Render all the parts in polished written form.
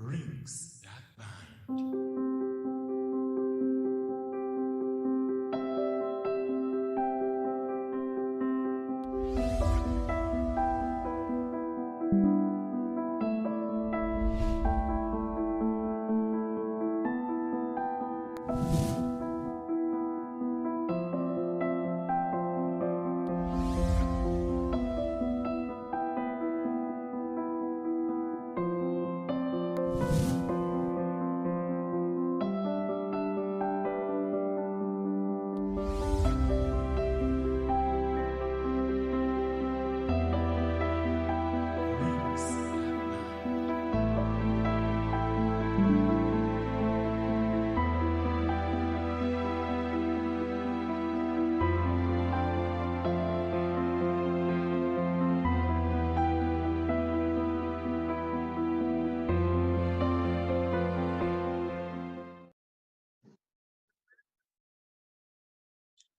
rings that bind.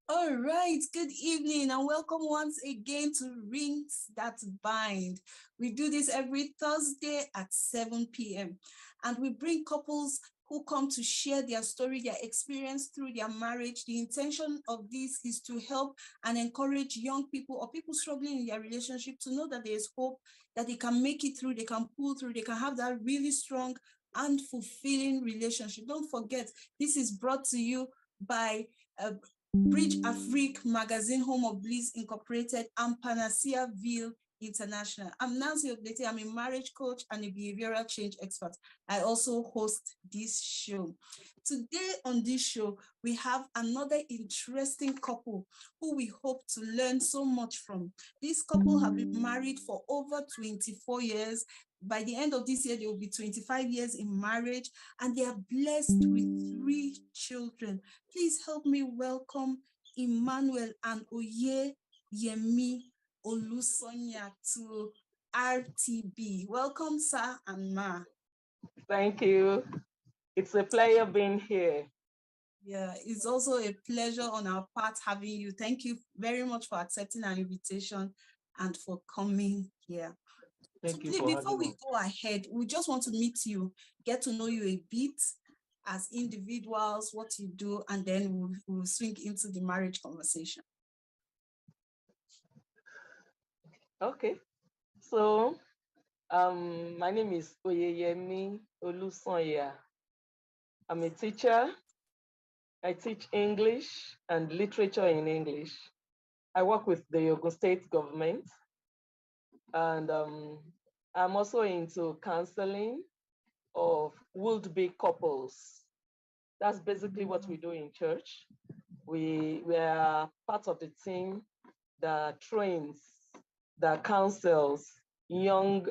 All right, good evening and welcome once again to Rings That Bind. We do this every Thursday at 7 p.m. and we bring couples who come to share their story, their experience through their marriage. The intention of this is to help and encourage young people or people struggling in their relationship to know that there is hope, that they can make it through, they can pull through, they can have that really strong and fulfilling relationship. Don't forget, this is brought to you by BRIDGEAFRIQUE magazine, home of BLISS Incorporated, and Panacea Ville International. I'm Nancy Oblete. I'm a marriage coach and a behavioral change expert. I also host this show. Today on this show, we have another interesting couple who we hope to learn so much from. This couple have been married for over 24 years. By the end of this year, they will be 25 years in marriage, and they are blessed with 3 children. Please help me welcome Emmanuel and Oyeyemi Olusanya to RTB. Welcome, sir and ma. Thank you. It's a pleasure being here. Yeah, it's also a pleasure on our part having you. Thank you very much for accepting our invitation and for coming here. Thank you Please, for before we having me. go ahead, we just want to meet you, get to know you a bit as individuals, what you do, and then we'll swing into the marriage conversation. Okay. So, my name is Oyeyemi Olusanya. I'm a teacher. I teach English and literature in English. I work with the Ogun State government. And I'm also into counseling of would-be couples. That's basically what we do in church. We are part of the team that trains, that counsels young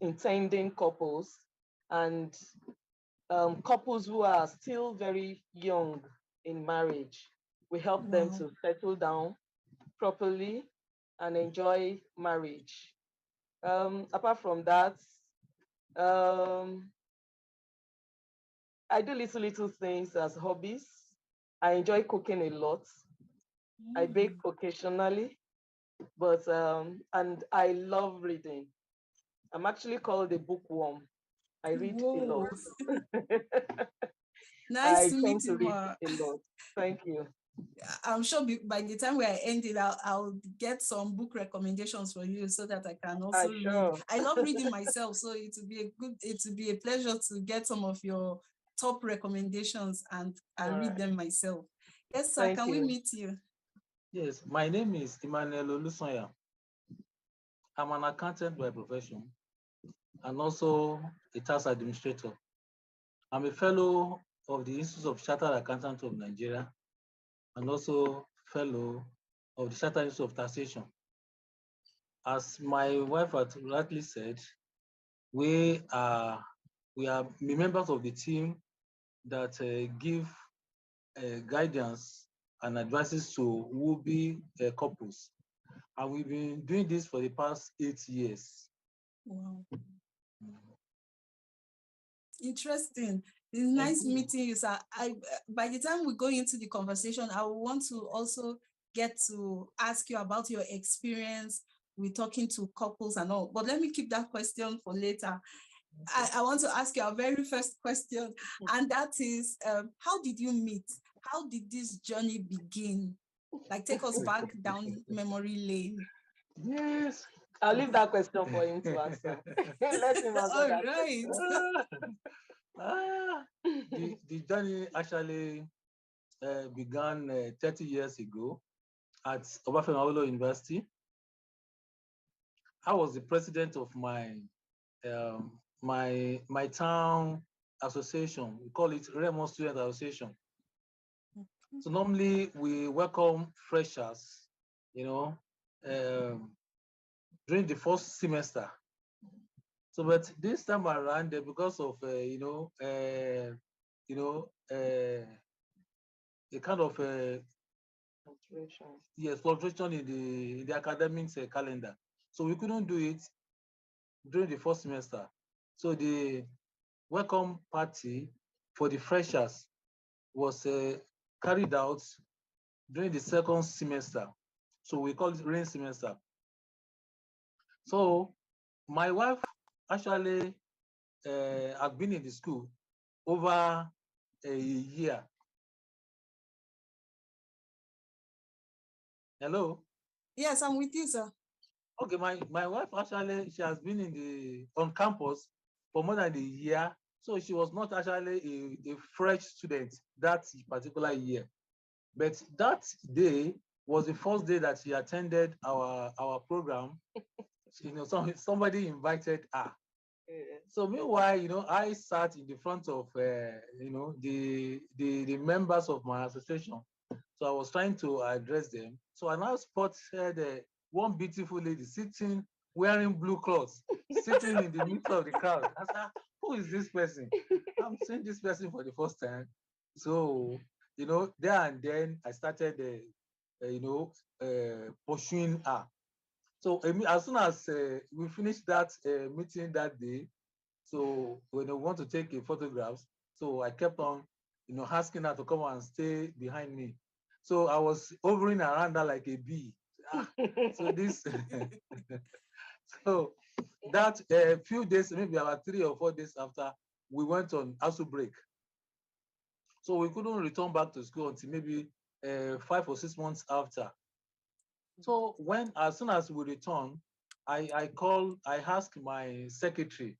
intending couples and couples who are still very young in marriage. We help them to settle down properly and enjoy marriage. Apart from that, I do little things as hobbies. I enjoy cooking a lot. I bake occasionally, but and I love reading. I'm actually called a bookworm. I read a lot. Nice to meet tend to you, read a lot. Thank you. I'm sure by the time we are ending, I'll get some book recommendations for you so that I can also read. I love reading myself, so it would be a pleasure to get some of your top recommendations and read them myself. Yes, sir. Can we meet you? Yes, my name is Emmanuel Olusanya. I'm an accountant by profession and also a tax administrator. I'm a fellow of the Institute of Chartered Accountants of Nigeria and also fellow of the Chartered Institute of Taxation. As my wife had rightly said, we are members of the team that give guidance and advices to would-be couples. And we've been doing this for the past 8 years. Wow. Interesting. It's nice meeting you, sir. By the time we go into the conversation, I want to also get to ask you about your experience with talking to couples and all. But let me keep that question for later. I want to ask you our very first question, and that is, how did you meet? How did this journey begin? Like, take us back down memory lane. Yes. I'll leave that question for him to answer. Let him answer All that right. The journey actually began 30 years ago at Obafemi Awolowo University. I was the president of my my town association. We call it Remo Student Association. So normally we welcome freshers, you know, during the first semester. So, but this time around, because of a kind of fluctuation in the academics calendar. So we couldn't do it during the first semester. So the welcome party for the freshers was carried out during the second semester. So we call it rain semester. So my wife actually had been in the school over a year. Hello? Yes, I'm with you, sir. Okay, my wife actually, she has been on campus for more than a year. So she was not actually a fresh student that particular year. But that day was the first day that she attended our program. Somebody invited her. So meanwhile, I sat in the front of the members of my association. So I was trying to address them. So I now spotted one beautiful lady sitting, wearing blue clothes, sitting in the midst of the crowd. I said, who is this person? I'm seeing this person for the first time. So, there and then I started, pursuing her. So as soon as we finished that meeting that day, so when I want to take a photograph, so I kept on, asking her to come and stay behind me. So I was hovering around her like a bee. So this, so that few days, maybe about 3 or 4 days after, we went on ASU break. So we couldn't return back to school until maybe 5 or 6 months after. So as soon as we returned, I asked my secretary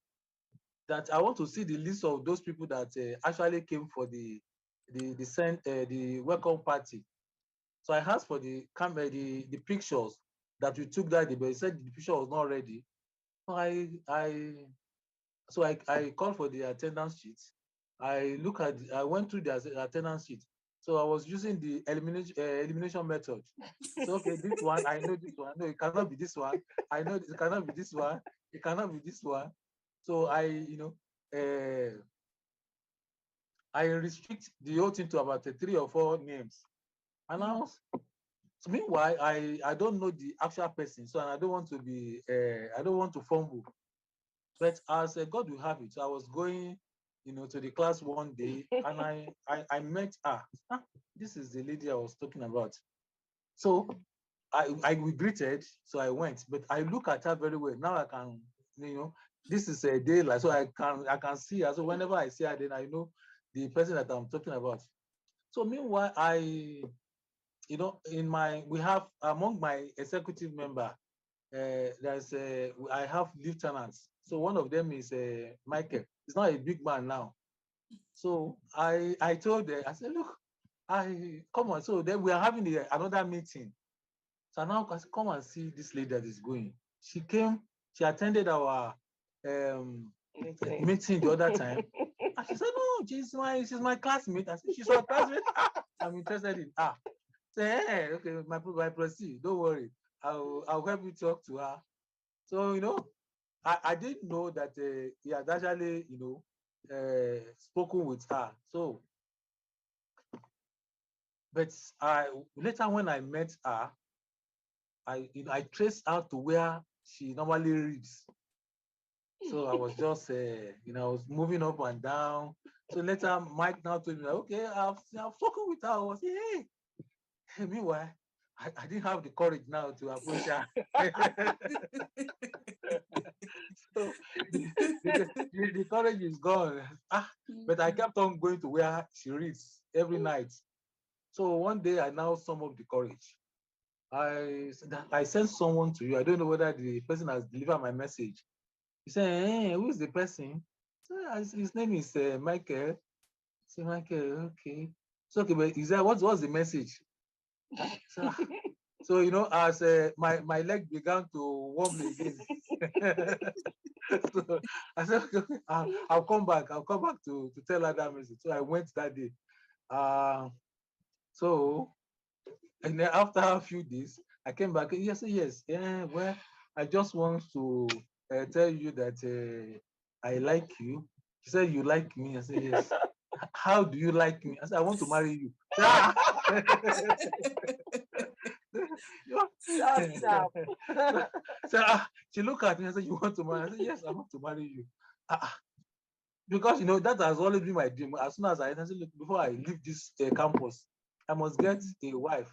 that I want to see the list of those people that actually came for the welcome party. So I asked for the pictures that we took that day, but he said the picture was not ready. So I called for the attendance sheet. I went through the attendance sheet. So I was using the elimination method. So okay, this one, I know this one. No, it cannot be this one. I know it cannot be this one. It cannot be this one. So I restrict the whole thing to about 3 or 4 names. And now, so meanwhile, I don't know the actual person, so I don't want to be I don't want to fumble. But as God will have it, I was going, to the class one day, and I met her. This is the lady I was talking about. So we greeted, so I went, but I look at her very well. Now I can, this is a daylight, so I can see her. So whenever I see her, then I know the person that I'm talking about. So meanwhile, we have among my executive member, I have lieutenants. So one of them is Michael. He's not a big man now. So I told her, I said, look, come on. So then we are having another meeting. So now come and see this lady that is going. She came, she attended our meeting the other time. And she said, no, she's my classmate. I said, she's my classmate. I'm interested in her. Say, hey, okay, my proceed. Don't worry. I'll help you talk to her. So, I didn't know that he had actually, spoken with her. So, but later when I met her, I traced out to where she normally reads. So I was just, I was moving up and down. So later, Mike now told me, okay, I've spoken with her. I was hey. Meanwhile, I didn't have the courage now to approach her. So courage is gone. But I kept on going to where she reads every night. So one day I now sum up the courage. I sent someone to you. I don't know whether the person has delivered my message. He said, hey, who is the person? So his name is Michael. So Michael, okay. So okay, but is that what's the message? So you know, as my leg began to warm again. So I said, okay, I'll come back. I'll come back to tell her that message. So I went that day. So and then after a few days, I came back. Yes, yes, yeah. Well, I just want to tell you that I like you. She said, you like me? I said, yes. How do you like me? I said, I want to marry you. So she looked at me and said, you want to marry? I said, yes, I want to marry you. Because, you know, that has always been my dream. As soon as I said, look, before I leave this campus, I must get a wife.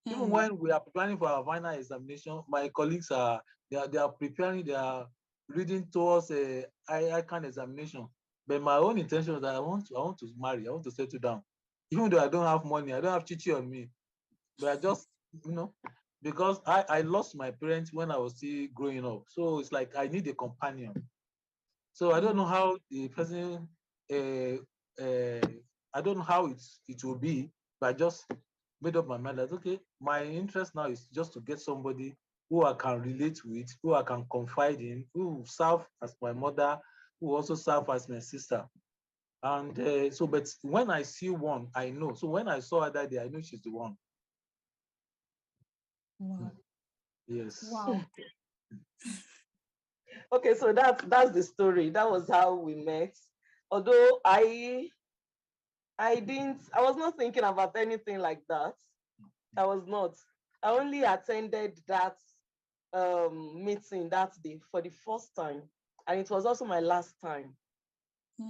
Even when we are planning for our final examination, my colleagues they are preparing, they are reading towards a ICANN examination. But my own intention is that I want to marry, I want to settle down. Even though I don't have money, I don't have chichi on me. But I just, you know, because I lost my parents when I was still growing up. So it's like I need a companion. So I don't know how the person I don't know how it will be, but I just made up my mind that okay, my interest now is just to get somebody who I can relate with, who I can confide in, who will serve as my mother, who will also serve as my sister. And so, but when I see one, I know. So when I saw her that day, I know she's the one. Wow. Yes. Wow. Okay, so that's the story. That was how we met. Although I was not thinking about anything like that. I was not. I only attended that meeting that day for the first time, and it was also my last time.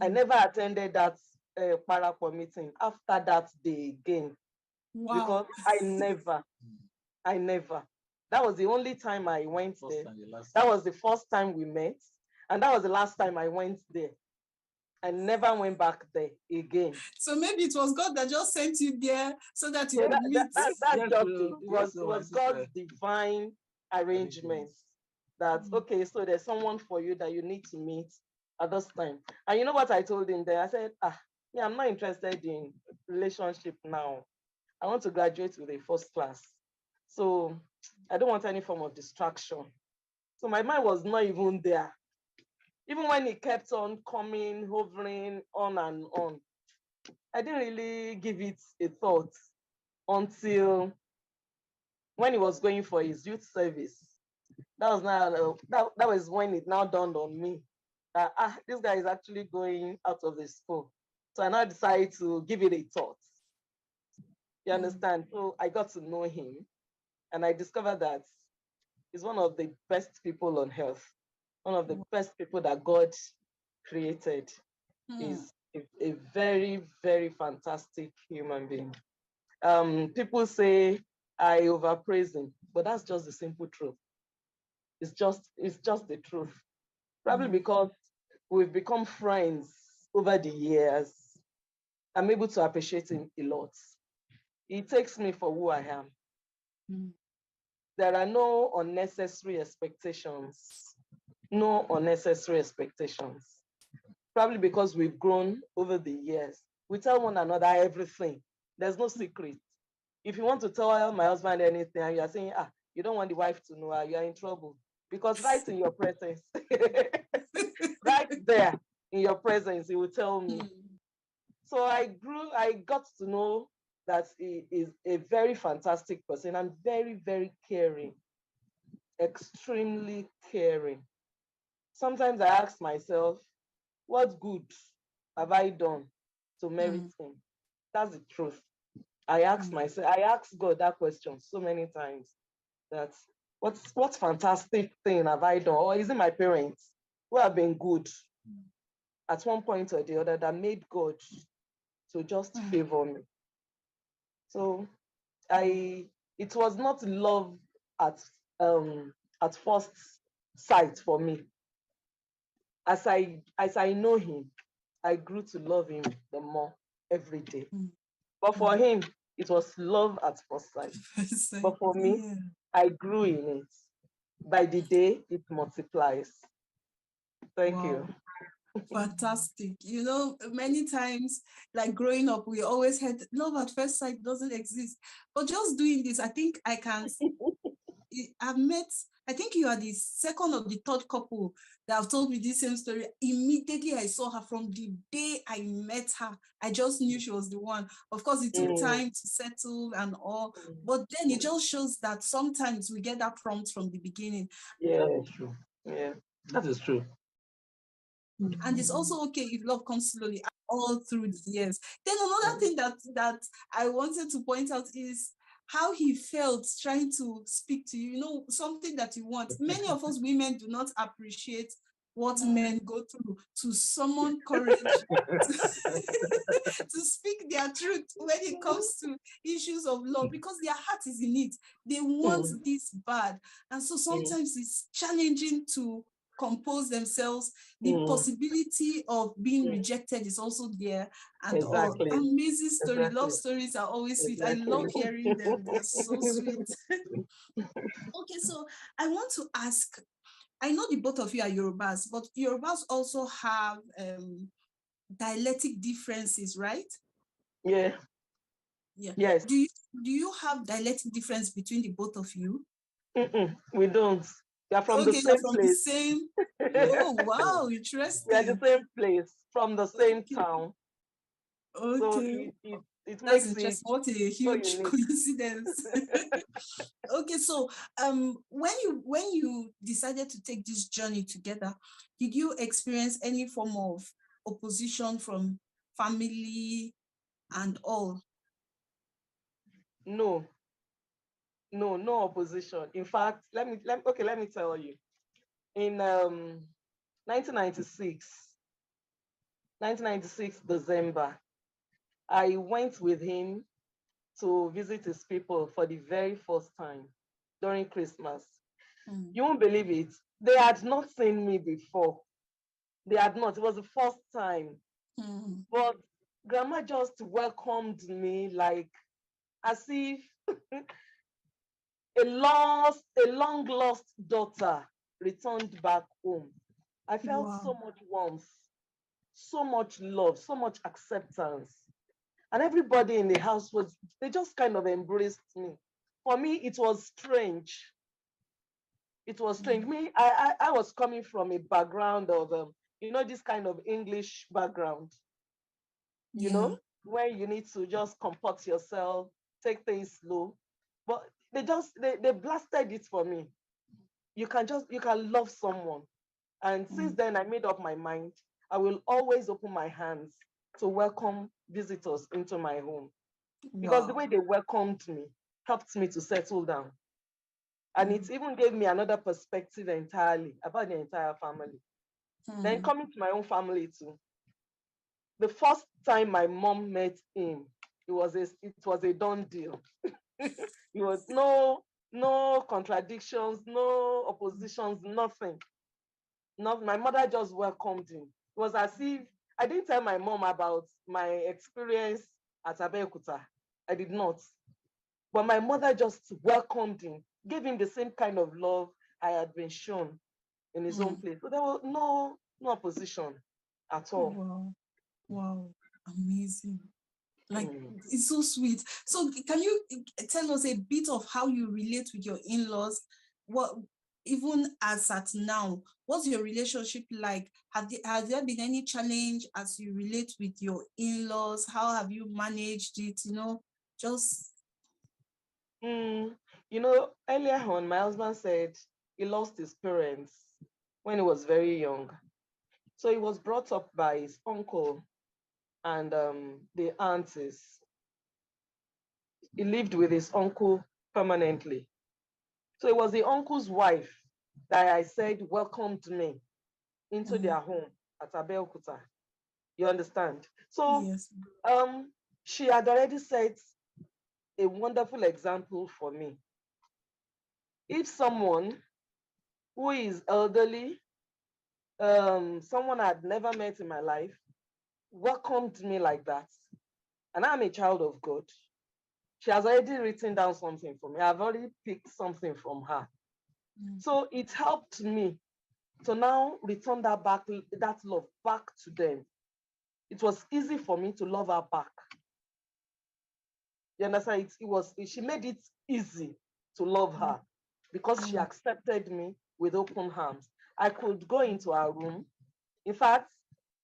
I never attended that Paraquat meeting after that day again. Wow. Because I never. That was the only time I went there. That was the first time we met, and that was the last time I went there. I never went back there again. So maybe it was God that just sent you there so that you could meet. That's Yes, just it. It was God's sister. divine arrangement that, okay, so there's someone for you that you need to meet at this time. And you know what I told him there? I said, yeah, I'm not interested in relationship now. I want to graduate with a first class. So I don't want any form of distraction. So my mind was not even there. Even when he kept on coming, hovering on and on, I didn't really give it a thought until when he was going for his youth service. That was now that was when it now dawned on me that this guy is actually going out of the school. So I now decided to give it a thought. You understand? So I got to know him, and I discovered that he's one of the best people on earth, one of the best people that God created. He's a very, very fantastic human being. People say I overpraise him, but that's just the simple truth. It's just the truth. Probably because we've become friends over the years. I'm able to appreciate him a lot. He takes me for who I am. There are no unnecessary expectations. No unnecessary expectations. Probably because we've grown over the years. We tell one another everything. There's no secret. If you want to tell my husband anything and you're saying, you don't want the wife to know, you're in trouble. Because right in your presence, right there in your presence, he will tell me. So I got to know that he is a very fantastic person and very, very caring, extremely caring. Sometimes I ask myself, what good have I done to merit him? That's the truth. I ask God that question so many times, that what fantastic thing have I done? Or is it my parents who have been good at one point or the other that made God to just favor me? So it was not love at first sight for me. as I know him, I grew to love him the more every day. But for him, it was love at first sight. But for me, I grew in it. By the day, it multiplies. Thank you. Fantastic. You know, many times, like growing up, we always had love at first sight doesn't exist. But just doing this, I think I can. I think you are the second or the third couple that have told me this same story. Immediately I saw her. From the day I met her, I just knew she was the one. Of course, it took time to settle and all, but then it just shows that sometimes we get that prompt from the beginning. Yeah, true. Yeah, that is true. And it's also okay if love comes slowly all through the years. Then another thing that I wanted to point out is how he felt trying to speak to you, you know, something that you want. Many of us women do not appreciate what men go through to summon courage to speak their truth when it comes to issues of love, because their heart is in it. They want this bad. And so sometimes it's challenging to compose themselves. The possibility of being rejected is also there, and exactly. Amazing story. Love stories are always sweet. I love hearing them. They're so sweet. Okay, so I want to ask, I know the both of you are Yorubas, but Yorubas also have dialectic differences, right? Yeah. Yes. Do you have dialectic difference between the both of you? We don't. They are from the same place. The same. Oh, wow, interesting. We are the same place, from the same town. Okay. So it That's makes interesting. it What a huge coincidence. Okay, so when you decided to take this journey together, did you experience any form of opposition from family and all? No opposition. In fact, let me tell you. In 1996 December, I went with him to visit his people for the very first time during Christmas. You won't believe it. They had not seen me before. They had not. It was the first time. But Grandma just welcomed me like as if a long lost daughter returned back home. I felt so much warmth, so much love, so much acceptance. And everybody in the house they just kind of embraced me. For me, it was strange. It was strange. Me, I was coming from a background of, this kind of English background, you know, where you need to just comport yourself, take things slow. But they blasted it for me. You can love someone. And since then, I made up my mind. I will always open my hands to welcome visitors into my home. Because the way they welcomed me helped me to settle down. And it even gave me another perspective entirely about the entire family. Then coming to my own family too. The first time my mom met him, it was a done deal. It was no contradictions, no oppositions, nothing. My mother just welcomed him. It was as if I didn't tell my mom about my experience at Abeokuta. I did not. But my mother just welcomed him, gave him the same kind of love I had been shown in his own place. So there was no opposition at all. Wow. Amazing. Like, it's so sweet. So can you tell us a bit of how you relate with your in-laws? What, even as at now, what's your relationship like? Has there been any challenge as you relate with your in-laws? How have you managed it? Just... Earlier on, my husband said he lost his parents when he was very young. So he was brought up by his uncle and the aunties. He lived with his uncle permanently. So it was the uncle's wife that I said welcomed me into their home at Abeokuta. You understand? So she had already set a wonderful example for me. If someone who is elderly someone I had never met in my life welcomed me like that. And I'm a child of God. She has already written down something for me. I've already picked something from her. So it helped me to now return that love back to them. It was easy for me to love her back. You understand? She made it easy to love her because she accepted me with open arms. I could go into her room. In fact,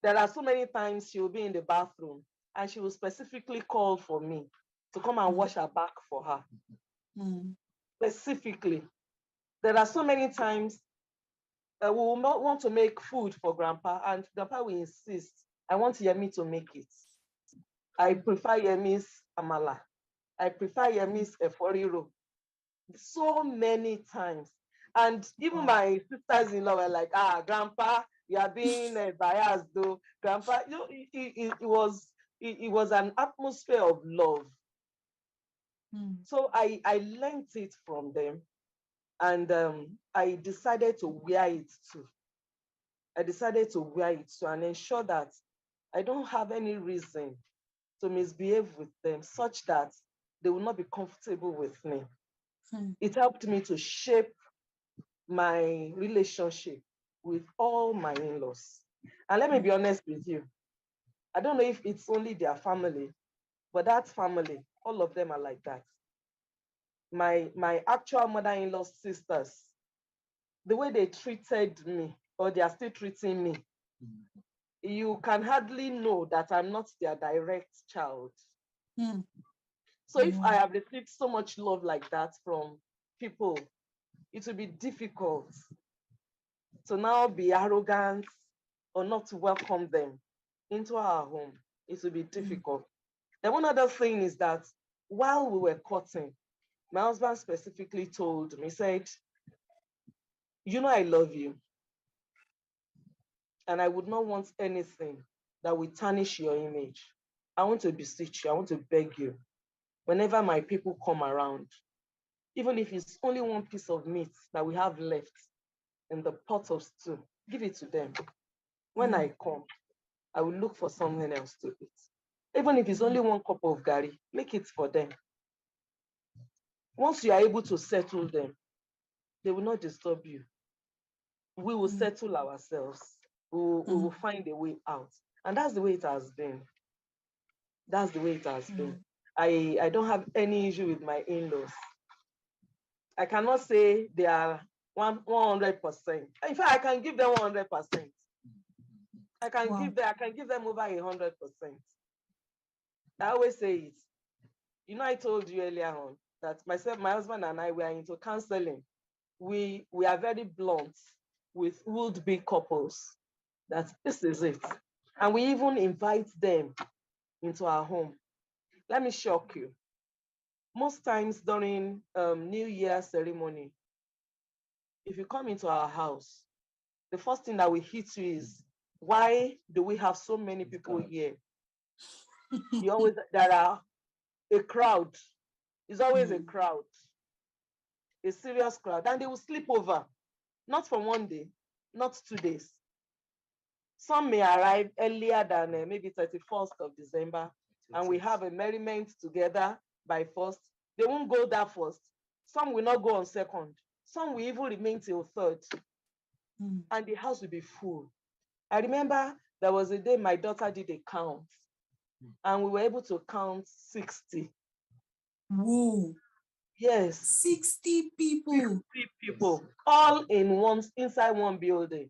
there are so many times she will be in the bathroom and she will specifically call for me to come and wash her back for her. Specifically. There are so many times we will not want to make food for Grandpa, and Grandpa will insist, I want Yemi to make it. I prefer Yemi's amala. I prefer Yemi's eforiro. So many times. And even my sisters-in-law were like, Grandpa, you are being biased though. Grandpa, you know, it was an atmosphere of love. So I learned it from them, and I decided to wear it too. I decided to wear it too and ensure that I don't have any reason to misbehave with them such that they will not be comfortable with me. It helped me to shape my relationship with all my in-laws. And let me be honest with you, I don't know if it's only their family, but that family, all of them are like that. My actual mother-in-law's sisters, the way they treated me, or they are still treating me, you can hardly know that I'm not their direct child. So if I have received so much love like that from people, it will be difficult to now be arrogant or not to welcome them into our home. It will be difficult. Then one other thing is that while we were courting, my husband specifically told me, said, you know, I love you. And I would not want anything that will tarnish your image. I want to beseech you, I want to beg you, whenever my people come around, even if it's only one piece of meat that we have left in the pot of stew, give it to them. When I come, I will look for something else to eat. Even if it's only one cup of gari, make it for them. Once you are able to settle them, they will not disturb you. We will settle ourselves. We will find a way out. And that's the way it has been. That's the way it has been. I don't have any issue with my in-laws. I cannot say they are 100%. In fact, I can give them 100%. I can give them over 100%. I always say it. You know, I told you earlier on that myself, my husband and I were into counseling. We are very blunt with would-be couples that this is it. And we even invite them into our home. Let me shock you. Most times during New Year ceremony, if you come into our house, the first thing that will hit you is, why do we have so many people here? There are a crowd. It's always a crowd, a serious crowd. And they will sleep over, not for one day, not 2 days. Some may arrive earlier than maybe 31st of December, and we have a merriment together by 1st. They won't go that 1st. Some will not go on 2nd. Some will even remain till 3rd. And the house will be full. I remember there was a day my daughter did a count, and we were able to count 60. Whoa. Yes. 60 people. 60 people, all inside one building.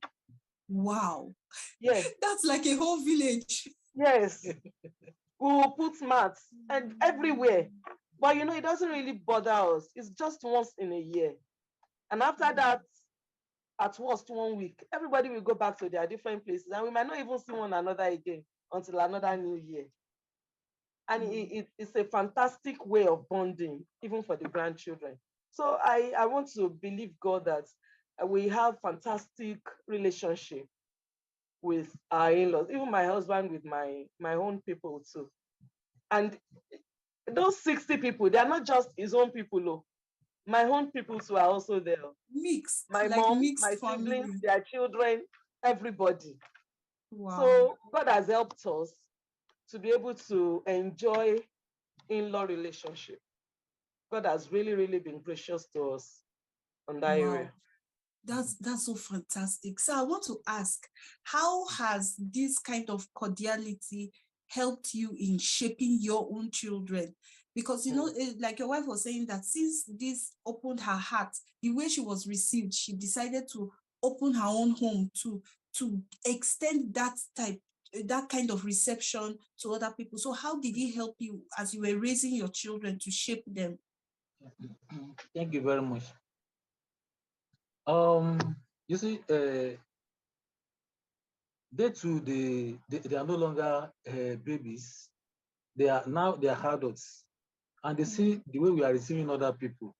Wow. Yes. That's like a whole village. Yes. We will put mats and everywhere. But you know, it doesn't really bother us. It's just once in a year. And after that, at worst 1 week, everybody will go back to their different places, and we might not even see one another again until another new year. And it's a fantastic way of bonding, even for the grandchildren. So I want to believe God that we have fantastic relationship with our in-laws, even my husband with my own people too. And those 60 people, they are not just his own people. Oh. My own people too are also there. Mixed, My like mom, mixed my family. siblings, their children, everybody. Wow. So God has helped us to be able to enjoy in-law relationship. God has really, really been gracious to us on that area. That's so fantastic. So I want to ask, how has this kind of cordiality helped you in shaping your own children? Because, you know, like your wife was saying, that since this opened her heart, the way she was received, she decided to open her own home to extend that kind of reception to other people. So how did it help you as you were raising your children to shape them? Thank you very much. You see, they are no longer babies. They are adults, and they see the way we are receiving other people.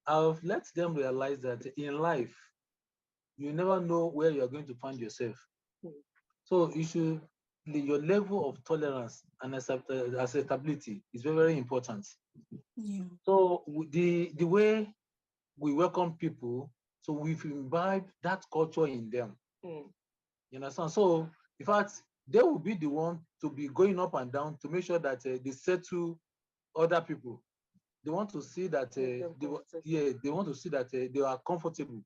I've let them realize that in life, you never know where you are going to find yourself. So your level of tolerance and acceptability is very, very important. Yeah. So the way we welcome people, so we've imbibed that culture in them. You understand? So in fact, they will be the one to be going up and down to make sure that they settle other people. They want to see that they want to see that they are comfortable.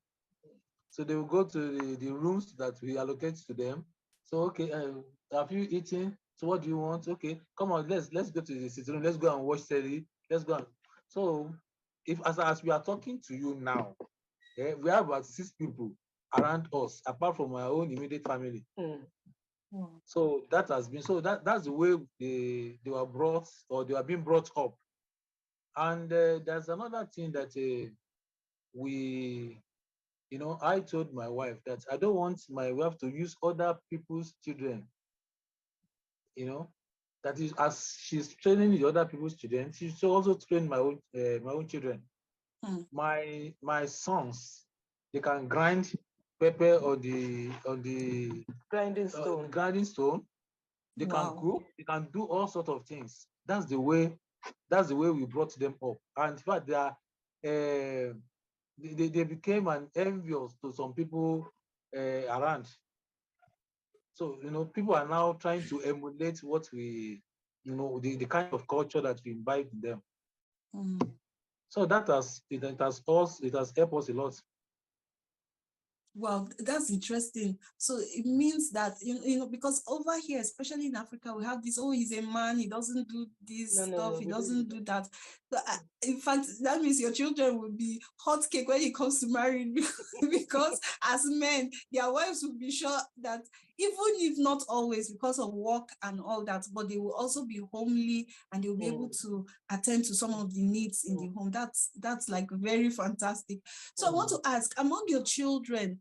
So they will go to the rooms that we allocate to them. So okay, have you eaten? So what do you want? Okay, come on, let's go to the sitting room. Let's go and watch telly. Let's go. So if as we are talking to you now, we have about 6 people around us, apart from our own immediate family. So that has been that's the way they were brought, or they are being brought up. And there's another thing that I told my wife that I don't want my wife to use other people's children. That is, as she's training the other people's children, she should also train my own children. My sons, they can grind pepper on the grinding stone. They can cook. They can do all sorts of things. That's the way we brought them up. And in fact, they became an envious to some people around. So people are now trying to emulate what we, the kind of culture that we imbibe in them. So it has helped us a lot. Wow, that's interesting. So it means that, because over here, especially in Africa, we have this, oh, he's a man, he doesn't do this stuff, he doesn't do that. So, in fact, that means your children will be hot cake when it comes to marriage, because as men, their wives will be sure that, even if not always because of work and all that, but they will also be homely, and they'll be able to attend to some of the needs in the home. That's like very fantastic. So I want to ask, among your children,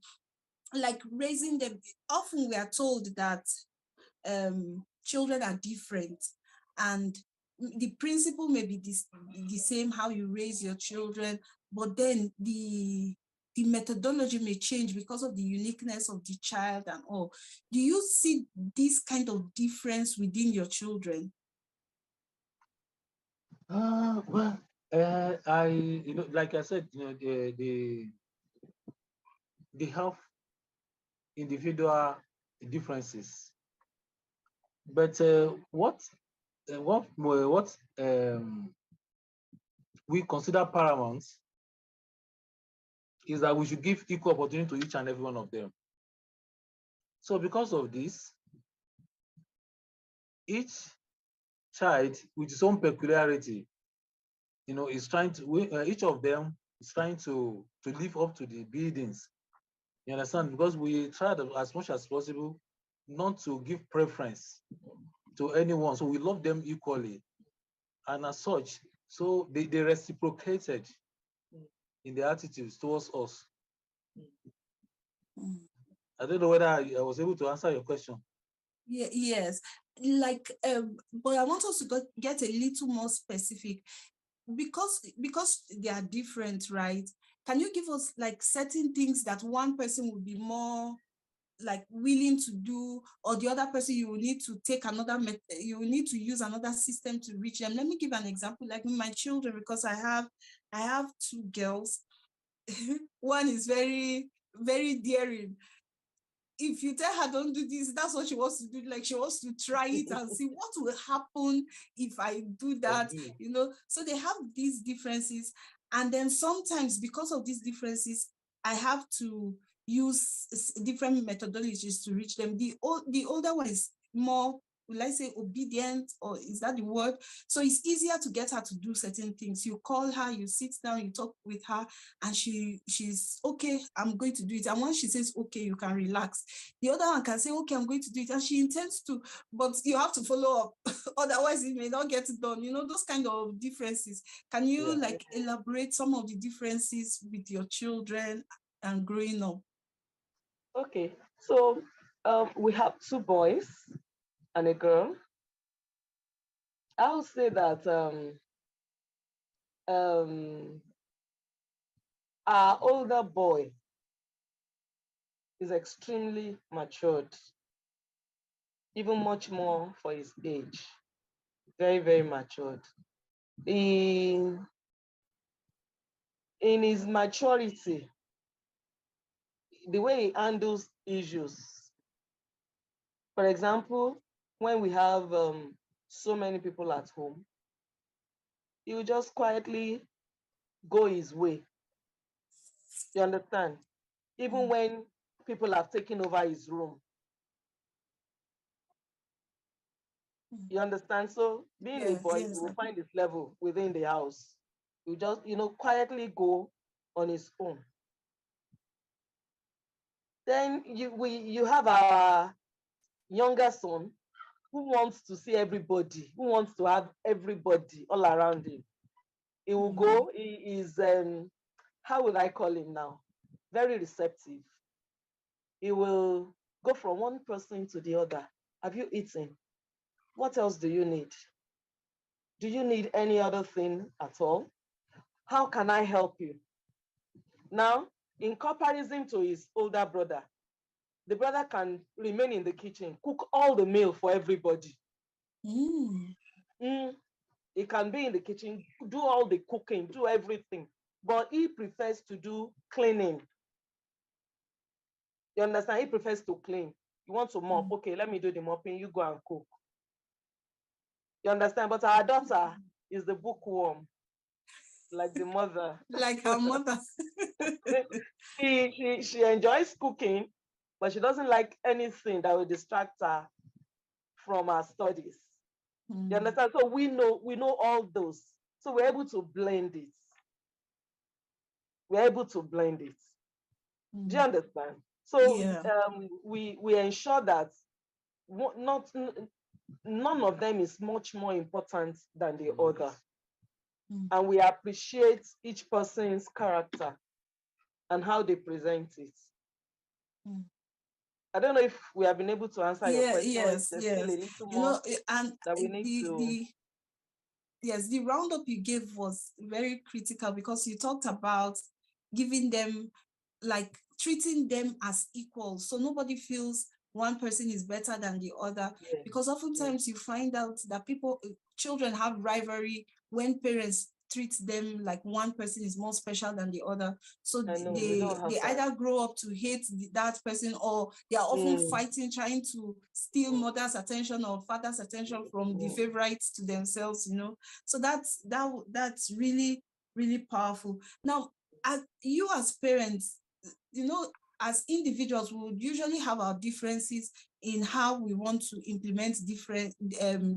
like raising them, often we are told that children are different, and the principle may be the same, how you raise your children, but then the methodology may change because of the uniqueness of the child and all. Do you see this kind of difference within your children? Well, like I said, they have individual differences, but what we consider paramount is that we should give equal opportunity to each and every one of them. So because of this, each child with its own peculiarity, is trying to, each of them is trying to live up to the buildings. You understand? Because we try as much as possible not to give preference to anyone. So we love them equally. And as such, so they reciprocated in their attitudes towards us. I don't know whether I was able to answer your question. Yeah, yes. Like, but I want us to get a little more specific, because they are different, right? Can you give us like certain things that one person would be more like willing to do, or the other person you will need to take another you will need to use another system to reach them? Let me give an example. Like my children, because I have 2 girls. One is very, very daring. if you tell her don't do this, that's what she wants to do. Like she wants to try it and see what will happen if I do that, you know. So they have these differences. And then sometimes because of these differences, I have to use different methodologies to reach them. The older one is more, will I say obedient, or is that the word? So it's easier to get her to do certain things. You call her, you sit down, you talk with her, and she's okay, I'm going to do it. And once she says, okay, you can relax. The other one can say, okay, I'm going to do it. And she intends to, but you have to follow up. Otherwise, it may not get done. You know, those kind of differences. Can you like elaborate some of the differences with your children and growing up? Okay, so we have 2 boys and a girl. I would say that our older boy is extremely matured, even much more for his age. Very, very matured. In his maturity, the way he handles issues. For example, when we have so many people at home, he will just quietly go his way. You understand? Even when people have taken over his room. You understand? So being a boy, he will find his level within the house. You just, quietly go on his own. Then you have our younger son who wants to see everybody, who wants to have everybody all around him. He will go, he is, how would I call him now? Very receptive. He will go from one person to the other. Have you eaten? What else do you need? Do you need any other thing at all? How can I help you? Now, in comparison to his older brother, the brother can remain in the kitchen, cook all the meal for everybody. He can be in the kitchen, do all the cooking, do everything, but he prefers to do cleaning. You understand? He prefers to clean. You want to mop? Okay, let me do the mopping, you go and cook. You understand? But our daughter is the bookworm, like the mother. Like her mother. she enjoys cooking, but she doesn't like anything that will distract her from her studies. You understand? So we know all those. So we're able to blend it. We're able to blend it. Do you understand? So we ensure that none of them is much more important than the other. And we appreciate each person's character and how they present it. I don't know if we have been able to answer your question. Yes. Still a little more And that we need to. The roundup you gave was very critical because you talked about giving them, like treating them as equals. So nobody feels one person is better than the other. Yes. Because oftentimes you find out that children have rivalry when parents treat them like one person is more special than the other. So they either grow up to hate that person, or they are often fighting, trying to steal mother's attention or father's attention from the favorites to themselves, So that's really, really powerful. Now, you as parents, as individuals, we would usually have our differences in how we want to implement different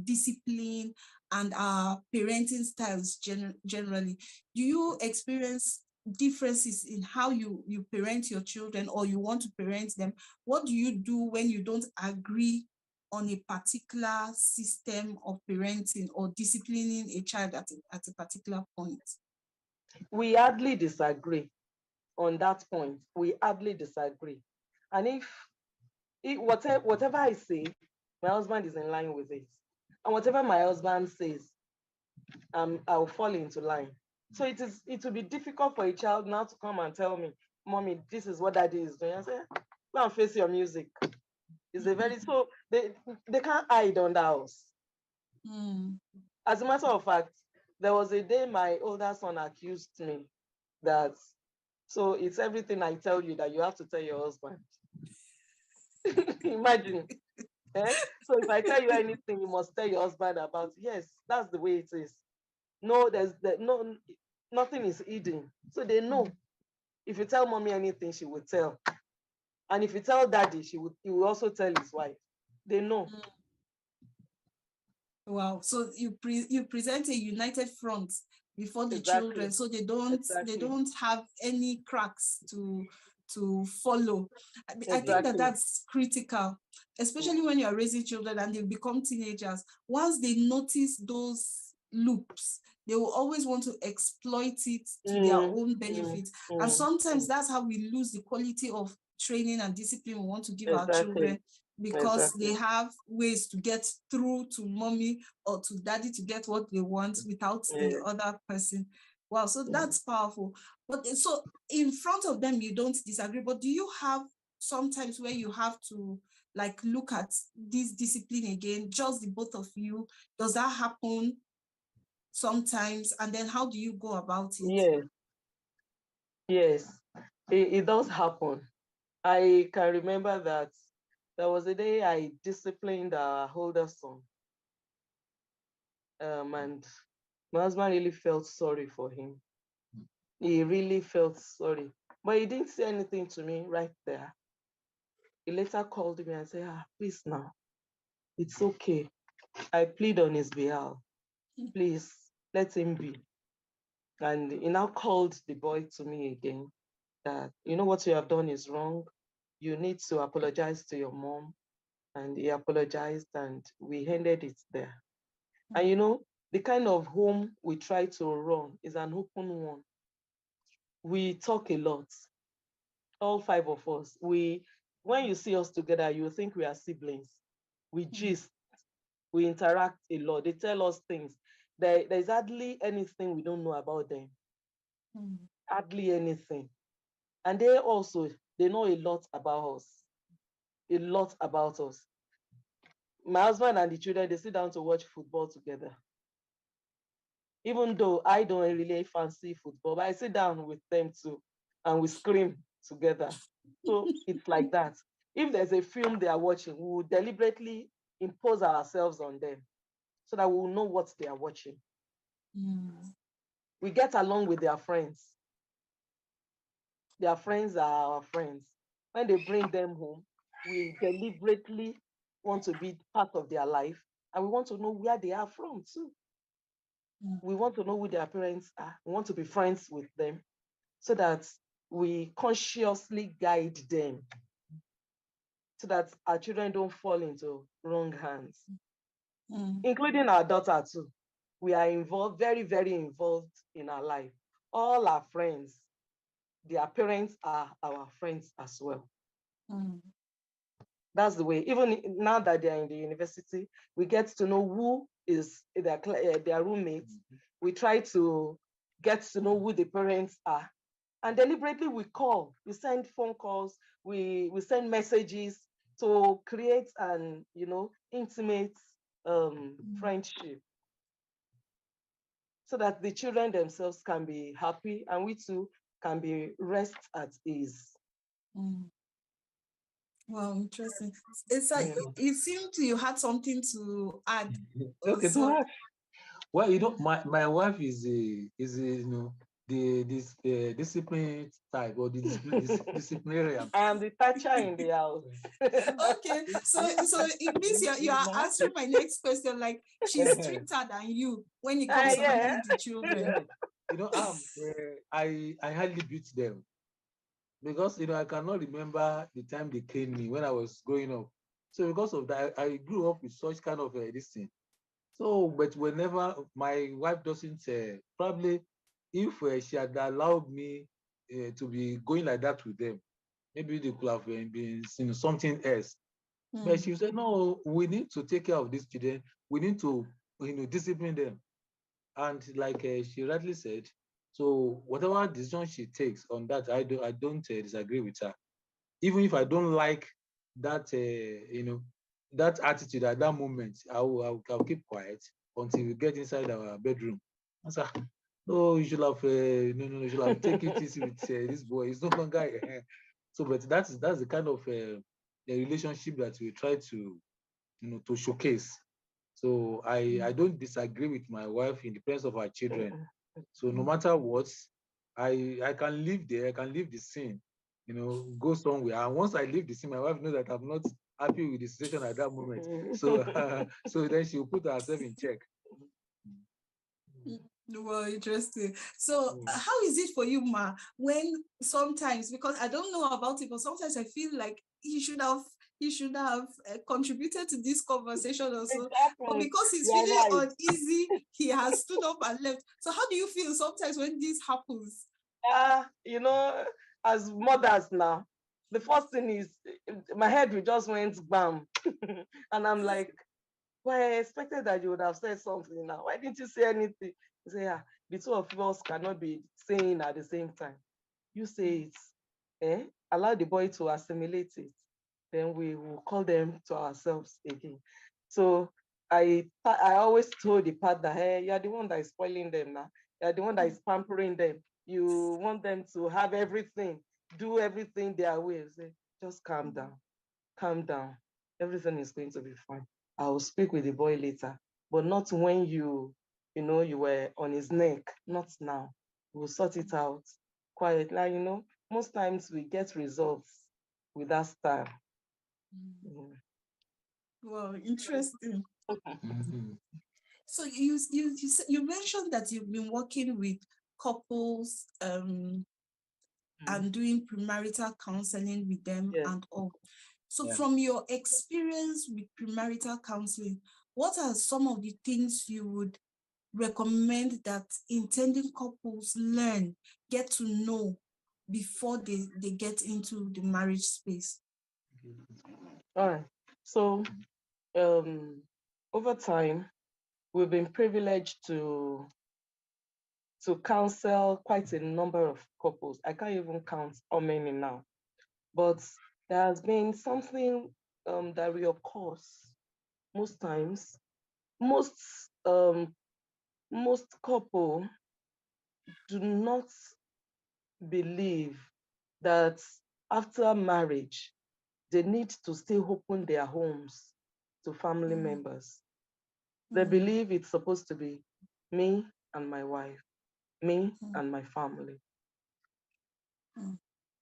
discipline and our parenting styles generally. Do you experience differences in how you parent your children, or you want to parent them? What do you do when you don't agree on a particular system of parenting or disciplining a child at a particular point? We hardly disagree on that point. We hardly disagree. And if whatever I say, my husband is in line with it. And whatever my husband says, I'll fall into line. So it will be difficult for a child now to come and tell me, Mommy, this is what Daddy is doing. I say, go and face your music. It's a very, so they can't hide on the house. As a matter of fact, there was a day my older son accused me that, so it's everything I tell you that you have to tell your husband. Imagine. Eh? So if I tell you anything, you must tell your husband about it. Yes, that's the way it is. No, nothing is hidden. So they know. If you tell mommy anything, she will tell. And if you tell daddy, he will also tell his wife. They know. Wow. So you present a united front before the Exactly. children, so they don't have any cracks to follow. I think that's critical, especially when you are raising children and they become teenagers. Once they notice those loops, they will always want to exploit it to their own benefit. And sometimes that's how we lose the quality of training and discipline we want to give our children, because they have ways to get through to mommy or to daddy to get what they want without the other person. Wow, so that's powerful. But so in front of them, you don't disagree, but do you have sometimes where you have to like look at this discipline again, just the both of you? Does that happen sometimes? And then how do you go about it? Yes, it does happen. I can remember that there was a day I disciplined our older son. And my husband really felt sorry for him. He really felt sorry. But he didn't say anything to me right there. He later called me and said, please now, it's okay. I plead on his behalf. Please, let him be. And he now called the boy to me again that, you know, what you have done is wrong. You need to apologize to your mom. And he apologized and we ended it there. And you know, the kind of home we try to run is an open one. We talk a lot, all five of us. When you see us together, you think we are siblings. We gist, we interact a lot. They tell us things. There's hardly anything we don't know about them. Hardly anything. And they know a lot about us. A lot about us. My husband and the children, they sit down to watch football together. Even though I don't really fancy football, but I sit down with them too, and we scream together. So it's like that. If there's a film they are watching, we will deliberately impose ourselves on them so that we will know what they are watching. We get along with their friends. Their friends are our friends. When they bring them home, we deliberately want to be part of their life, and we want to know where they are from too. We want to know who their parents are. We want to be friends with them so that we consciously guide them so that our children don't fall into wrong hands, including our daughter too. We are involved, very, very involved in our life. All our friends, their parents are our friends as well. That's the way. Even now that they're in the university, we get to know who is their roommates. We try to get to know who the parents are. And deliberately we call, we send phone calls, we send messages to create an, intimate friendship so that the children themselves can be happy and we too can be rest at ease. Wow, interesting. It's like it seemed you had something to add. Okay, so well, my wife is the discipline type or the disciplinarian. I am the teacher in the house. Okay, so it means you are answering my next question. Like she's stricter than you when it comes to handling the children. I hardly beat them because I cannot remember the time they caned me when I was growing up. So because of that, I grew up with such kind of this thing. So, but whenever my wife doesn't, probably if she had allowed me to be going like that with them, maybe they could have been something else. But she said, no, we need to take care of these children. We need to, discipline them. And like she rightly said, so whatever decision she takes on that, I don't disagree with her. Even if I don't like that, that attitude at that moment, I'll keep quiet until we get inside our bedroom. I said, oh, you should have, no, you should have taken it easy with this boy. It's no longer. So, but that's the kind of the relationship that we try to, to showcase. So I don't disagree with my wife in the presence of our children. So no matter what, I can live there, I can leave the scene, go somewhere. And once I leave the scene, my wife knows that I'm not happy with the situation at that moment. So so then she'll put herself in check. Well, interesting. So, how is it for you, Ma, when sometimes, because I don't know about it, but sometimes I feel like he should have contributed to this conversation also. Exactly. But because he's You're feeling right. uneasy, he has stood up and left. So, how do you feel sometimes when this happens? As mothers now, the first thing is my head will just went bam. And I'm like, well, I expected that you would have said something now. Why didn't you say anything? You say, yeah, the two of us cannot be saying at the same time. You say it, allow the boy to assimilate it. Then we will call them to ourselves again. So I always told the partner, hey, you're the one that is spoiling them now. You're the one that is pampering them. You want them to have everything, do everything their way. Say, just calm down, calm down. Everything is going to be fine. I will speak with the boy later, but not when you were on his neck, not now. We'll sort it out quietly. Most times we get results with that style. Well, interesting. So you mentioned that you've been working with couples and doing premarital counseling with them and all. So from your experience with premarital counseling, what are some of the things you would recommend that intending couples learn, get to know before they get into the marriage space? All right. So over time, we've been privileged to counsel quite a number of couples. I can't even count how many now. But there has been something that reoccurs most times. Most couple do not believe that after marriage, they need to still open their homes to family members. They believe it's supposed to be me and my wife, me and my family.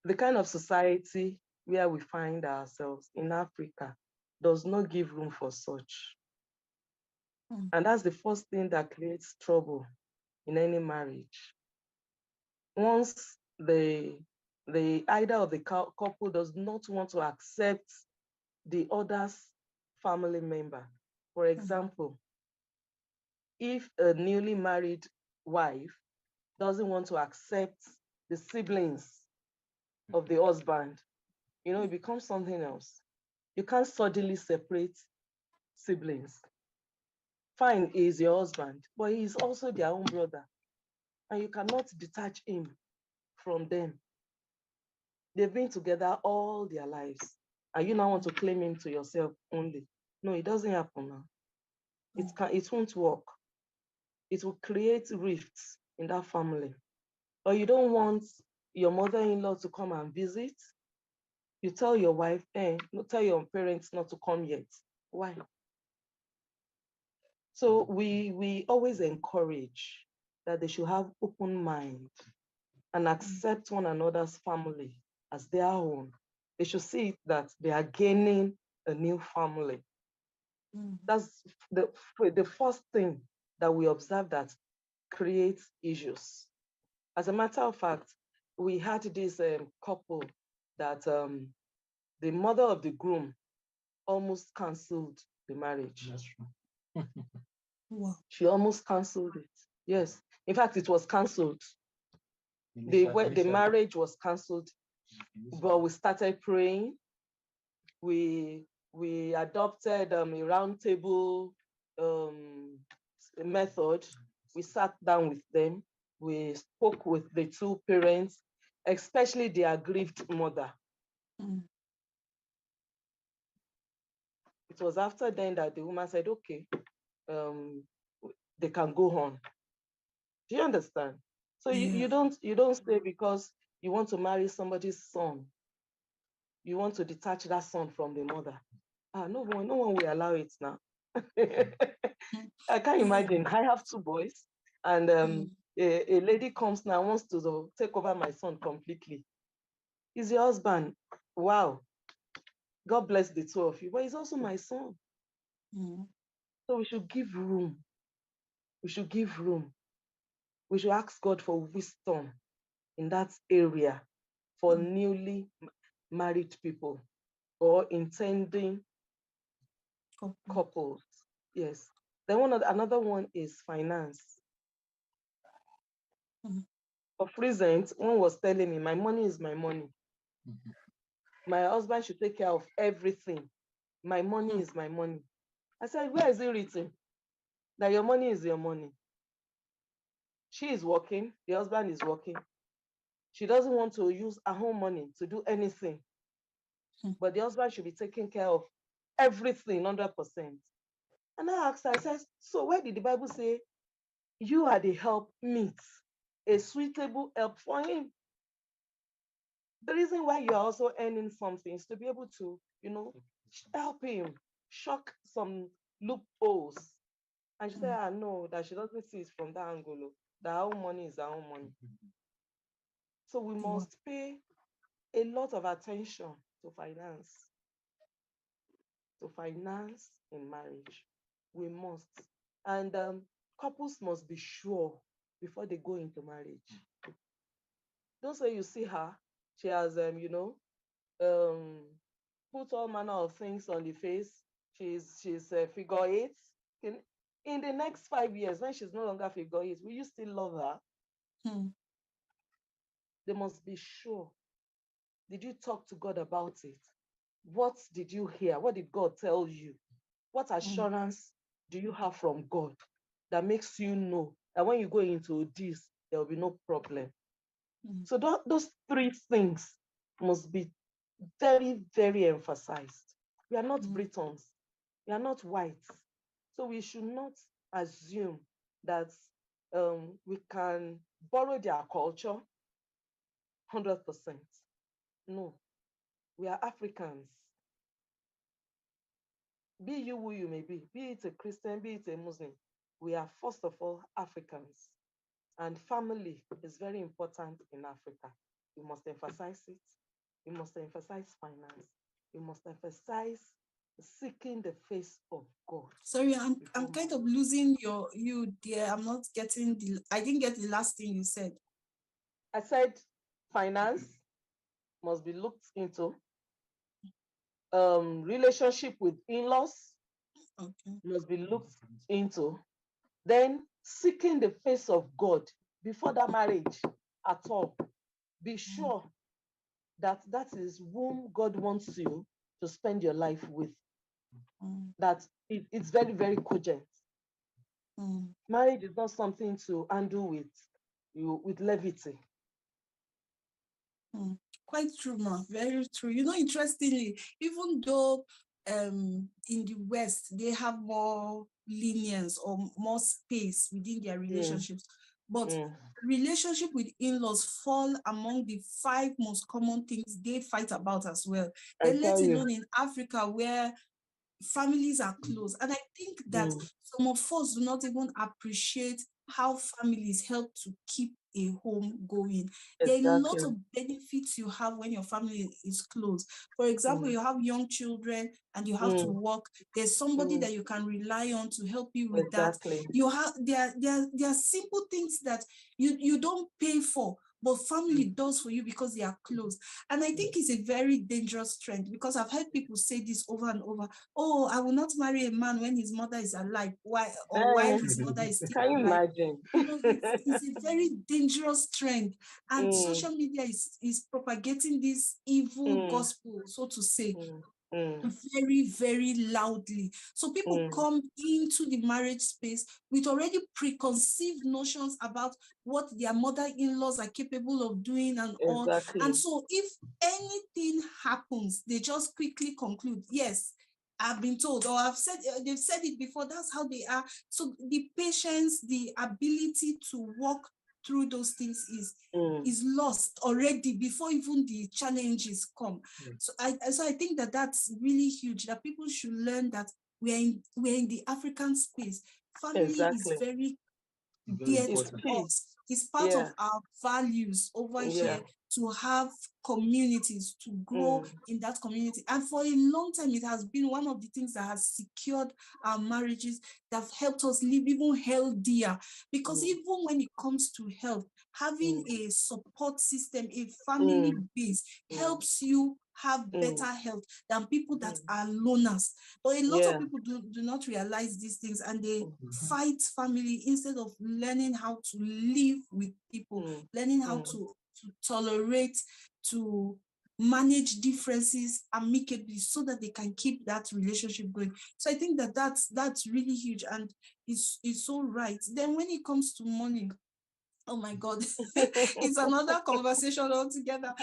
The kind of society where we find ourselves in Africa does not give room for such. And that's the first thing that creates trouble in any marriage. Once the either of the couple does not want to accept the other's family member. For example, if a newly married wife doesn't want to accept the siblings of the husband, it becomes something else. You can't suddenly separate siblings. Fine, he is your husband, but he is also their own brother. And you cannot detach him from them. They've been together all their lives. And you now want to claim him to yourself only. No, it doesn't happen now. It won't work. It will create rifts in that family. Or you don't want your mother-in-law to come and visit. You tell your wife, tell your parents not to come yet. Why? So we always encourage that they should have open mind and accept one another's family as their own. They should see that they are gaining a new family. That's the first thing that we observe that creates issues. As a matter of fact, we had this couple that the mother of the groom almost canceled the marriage. That's true. Wow. She almost canceled it. Yes. In fact, it was canceled. The marriage was canceled, but we started praying. We adopted a round table method. We sat down with them. We spoke with the two parents, especially the aggrieved mother. It was after then that the woman said, okay, they can go on. Do you understand? So you don't stay because you want to marry somebody's son you want to detach that son from the mother. No one will allow it now. I can't imagine. I have 2 boys, and a lady comes now, wants to take over my son completely. He's your husband. Wow. God bless the 2 of you, but he's also my son. So we should give room. We should give room. We should ask God for wisdom in that area for newly married people or intending couples. Yes. Then another one is finance. Of recent, one was telling me, my money is my money. My husband should take care of everything. My money is my money. I said, where is it written that your money is your money? She is working, the husband is working. She doesn't want to use her own money to do anything. But the husband should be taking care of everything 100%. And I asked her, I said, so where did the Bible say you are the help meet, a suitable help for him? The reason why you are also earning something is to be able to, help him, shock some loopholes. And she said, no, that she doesn't see it from that angle, that our own money is our own money. So we must pay a lot of attention to finance in marriage. We must. And couples must be sure before they go into marriage. Don't say you see her, she has, put all manner of things on the face. She's a figure 8. In the next 5 years, when she's no longer figure 8, will you still love her? They must be sure. Did you talk to God about it? What did you hear? What did God tell you? What assurance do you have from God that makes you know that when you go into this, there will be no problem? So those 3 things must be very, very emphasized. We are not Britons. We are not whites. So we should not assume that we can borrow their culture 100%. No, we are Africans. Be you who you may be it a Christian, be it a Muslim, we are first of all Africans. And family is very important in Africa. We must emphasize it. We must emphasize finance. We must emphasize seeking the face of God. Sorry, I'm kind of losing you there. I'm not getting I didn't get the last thing you said. I said finance must be looked into. Relationship with in-laws must be looked into. Then seeking the face of God before that marriage at all. Be sure that is whom God wants you to spend your life with. That it's very, very cogent. Marriage is not something to handle with levity. Quite true, ma. Very true. Interestingly, even though in the West they have more lenience or more space within their relationships, but relationship with in-laws fall among the 5 most common things they fight about as well. Then let alone in Africa where families are close. And I think that some of us do not even appreciate how families help to keep a home going. There are a lot of benefits you have when your family is close. For example, you have young children and you have to work. There's somebody that you can rely on to help you with that. You have there are simple things that you don't pay for, but family does for you because they are close. And I think it's a very dangerous trend, because I've heard people say this over and over. Oh, I will not marry a man when his mother is alive, while his mother is still alive. Can you imagine? It's a very dangerous trend. And social media is propagating this evil gospel, so to say, very, very loudly. So people come into the marriage space with already preconceived notions about what their mother-in-laws are capable of doing and all. And so if anything happens, they just quickly conclude, yes, I've been told, or they've said it before, that's how they are. So the patience, the ability to work through those things is lost already before even the challenges come. So I think that that's really huge, that people should learn that we're in the African space. Family is very dear to us. It's part of our values over here to have communities, to grow in that community. And for a long time, it has been one of the things that has secured our marriages, that have helped us live even healthier. Because even when it comes to health, having a support system, a family base, helps you have better health than people that are loners. But a lot of people do not realize these things, and they fight family instead of learning how to live with people, learning how to tolerate, to manage differences amicably so that they can keep that relationship going. So I think that that's really huge, and it's so right. Then when it comes to money, oh my God, it's another conversation altogether.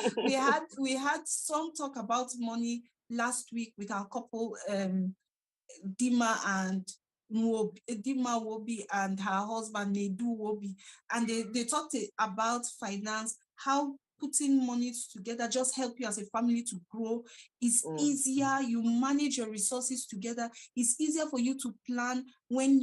We had some talk about money last week with our couple, Dima and Dima Wobi and her husband Nedu Wobi, and they talked about finance, how putting money together just help you as a family to grow. It's easier. You manage your resources together. It's easier for you to plan when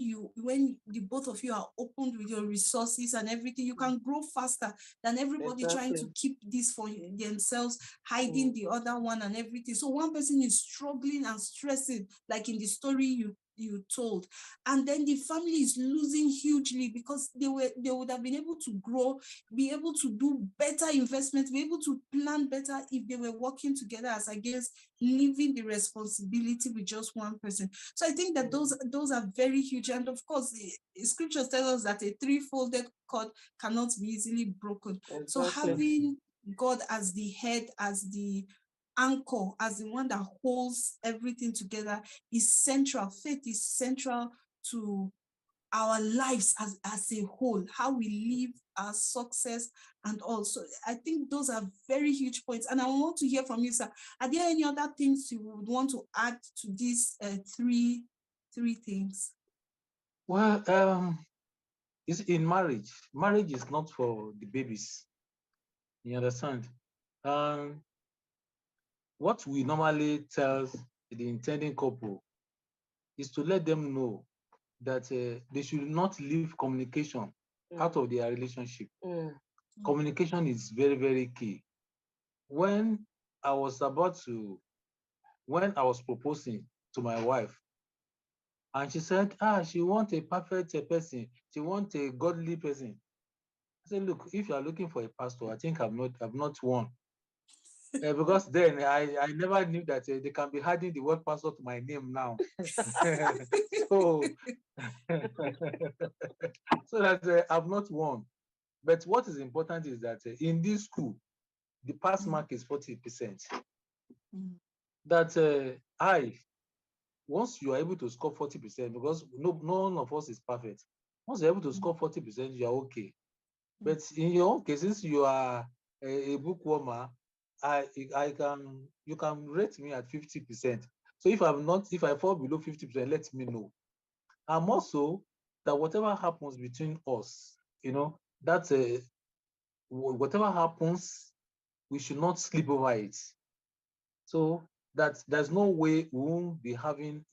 the both of you are opened with your resources and everything. You can grow faster than everybody trying to keep this for themselves, hiding the other one and everything. So one person is struggling and stressing, like in the story you told, and then the family is losing hugely because they would have been able to grow, be able to do better investments, be able to plan better if they were working together, as against leaving the responsibility with just one person. So I think that those are very huge. And of course, the scriptures tell us that a three-folded cord cannot be easily broken. So having God as the head, as the anchor, as the one that holds everything together is central. Faith is central to our lives as a whole, how we live, our success, and also I think those are very huge points. And I want to hear from you, sir. Are there any other things you would want to add to these three things? Well, it's in marriage. Marriage is not for the babies. You understand? What we normally tell the intending couple is to let them know that they should not leave communication out of their relationship. Communication is very, very key. When I was proposing to my wife, and she said, she wants a perfect person. She wants a godly person. I said, look, if you are looking for a pastor, I think I've not won. Because then I never knew that they can be adding the word pastor to my name now. So, so that I've not won. But what is important is that in this school, the pass mark is 40%. That once you are able to score 40%, because none of us is perfect. Once you're able to score 40%, you are okay. But in your own case, since you are a bookwormer, you can rate me at 50%. So if I fall below 50%, let me know. I'm also that whatever happens between us, that's whatever happens, we should not sleep over it. So that there's no way we won't be having,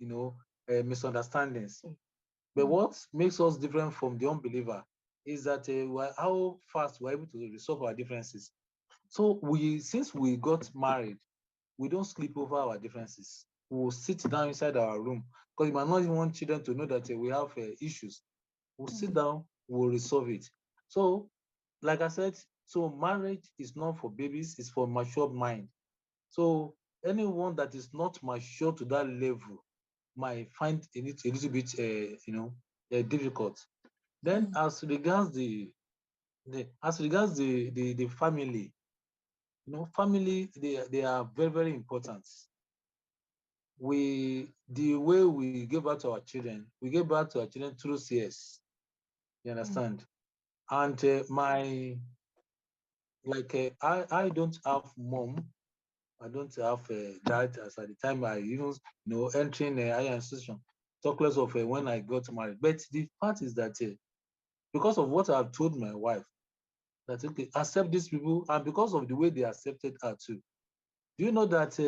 misunderstandings. But what makes us different from the unbeliever is that how fast we're able to resolve our differences. So since we got married, we don't sleep over our differences. We'll sit down inside our room, because you might not even want children to know that we have issues. We'll sit down, we'll resolve it. So, like I said, so marriage is not for babies, it's for mature mind. So anyone that is not mature to that level might find it a little bit difficult. Then as regards the family, family, they are very, very important. The way we give back to our children, we give back to our children through CS. You understand? And I don't have mom, I don't have dad as at the time I even entering a higher institution. Talk less of when I got married. But the fact is that because of what I've told my wife, that, okay, accept these people, and because of the way they accepted her too. Do you know that,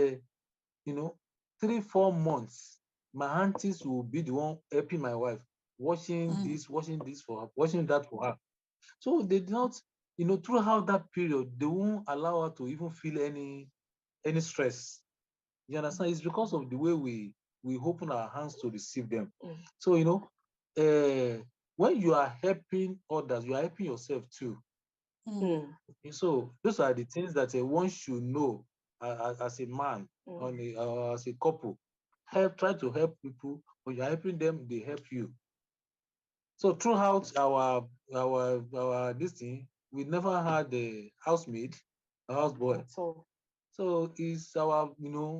3-4 months, my aunties will be the one helping my wife, washing this for her, washing that for her. So they did not, throughout that period, they won't allow her to even feel any stress. You understand? It's because of the way we open our hands to receive them. So, when you are helping others, you are helping yourself too. So those are the things that one should know as a man, as a couple. Try to help people. When you're helping them, they help you. So throughout our this thing, we never had a housemaid, a houseboy. So it's our,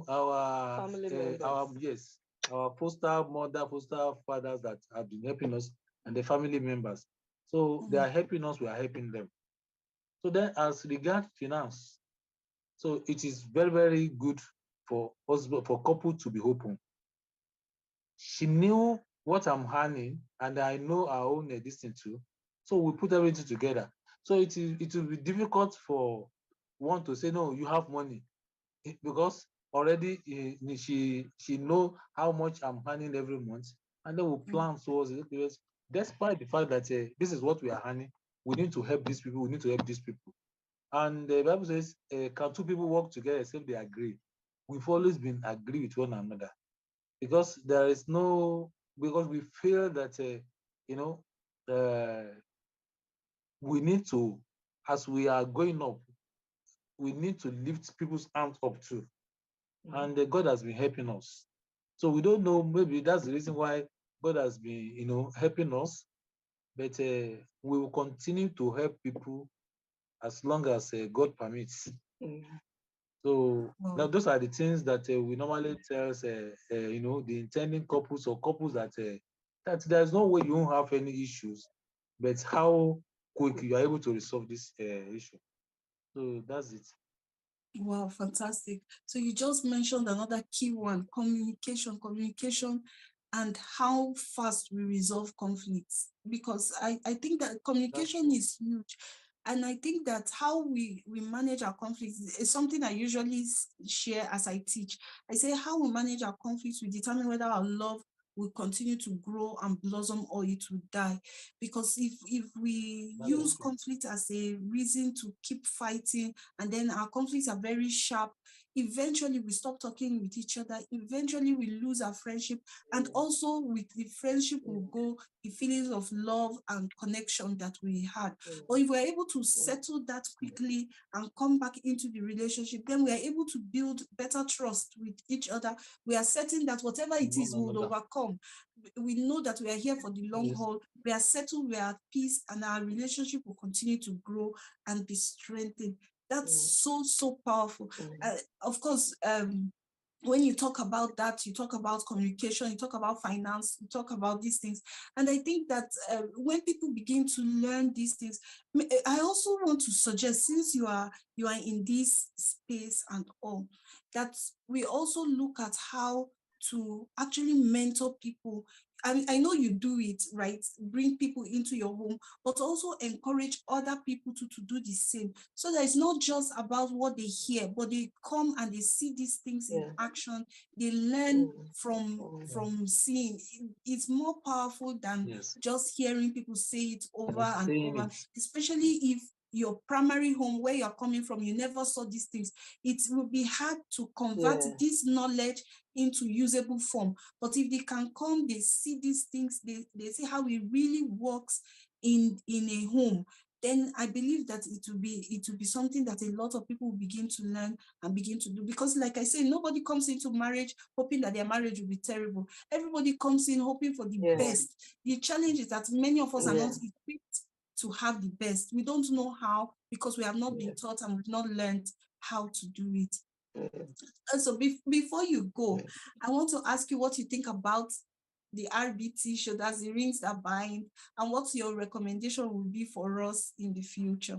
our family members. Our foster mother, foster fathers that have been helping us, and the family members. So they are helping us, we are helping them. So then, as regards finance, so it is very, very good for us, for couple to be open. She knew what I'm earning, and I know our own distance too. So we put everything together. So it will be difficult for one to say, no, you have money, because already she know how much I'm earning every month, and then we plan towards it. Because despite the fact that this is what we are earning, we need to help these people, we need to help these people. And the Bible says, can two people work together except they agree? We've always been agree with one another, because there is no, because we feel that, we need to, as we are going up, we need to lift people's arms up too. And God has been helping us. So we don't know, maybe that's the reason why God has been, helping us. But we will continue to help people as long as God permits. So now those are the things that we normally tell, the intending couples or couples that there's no way you won't have any issues, but how quick you are able to resolve this issue. So that's it. Wow, fantastic. So you just mentioned another key one, communication, and how fast we resolve conflicts. Because I think that communication is huge. And I think that how we manage our conflicts is something I usually share as I teach. I say how we manage our conflicts will determine whether our love will continue to grow and blossom, or it will die. Because if we use conflict as a reason to keep fighting, and then our conflicts are very sharp, eventually we stop talking with each other, eventually we lose our friendship, and also with the friendship will go the feelings of love and connection that we had. But if we're able to settle that quickly and come back into the relationship, then we are able to build better trust with each other. We are certain that whatever it is, we will overcome. We know that we are here for the long haul. We are settled, we are at peace, and our relationship will continue to grow and be strengthened. That's so powerful. Of course, when you talk about that, you talk about communication, you talk about finance, you talk about these things. And I think that when people begin to learn these things, I also want to suggest, since you are in this space and all, that we also look at how to actually mentor people. I know you do it, right? Bring people into your home, but also encourage other people to do the same. So that it's not just about what they hear, but they come and they see these things in action. They learn from seeing. It's more powerful than just hearing people say it over and over, especially if your primary home, where you're coming from, you never saw these things. It will be hard to convert this knowledge into usable form. But if they can come, they see these things, they see how it really works in a home, then I believe that it will be something that a lot of people will begin to learn and begin to do. Because like I say, nobody comes into marriage hoping that their marriage will be terrible. Everybody comes in hoping for the best. The challenge is that many of us are not equipped to have the best. We don't know how, because we have not been taught and we've not learned how to do it. And so before you go, I want to ask you what you think about the RBT show, that's the rings that bind, and what your recommendation will be for us in the future.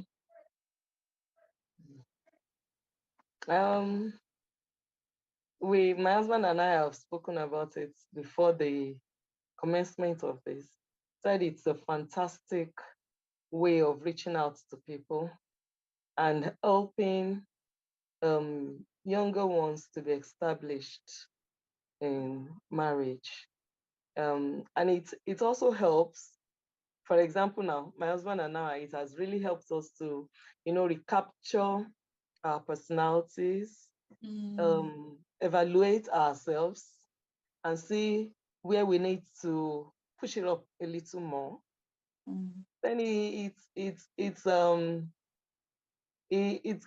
My husband and I have spoken about it before the commencement of this. Said it's a fantastic way of reaching out to people and helping younger ones to be established in marriage. And it also helps. For example, now my husband and I, it has really helped us to, recapture our personalities, evaluate ourselves, and see where we need to push it up a little more. Then it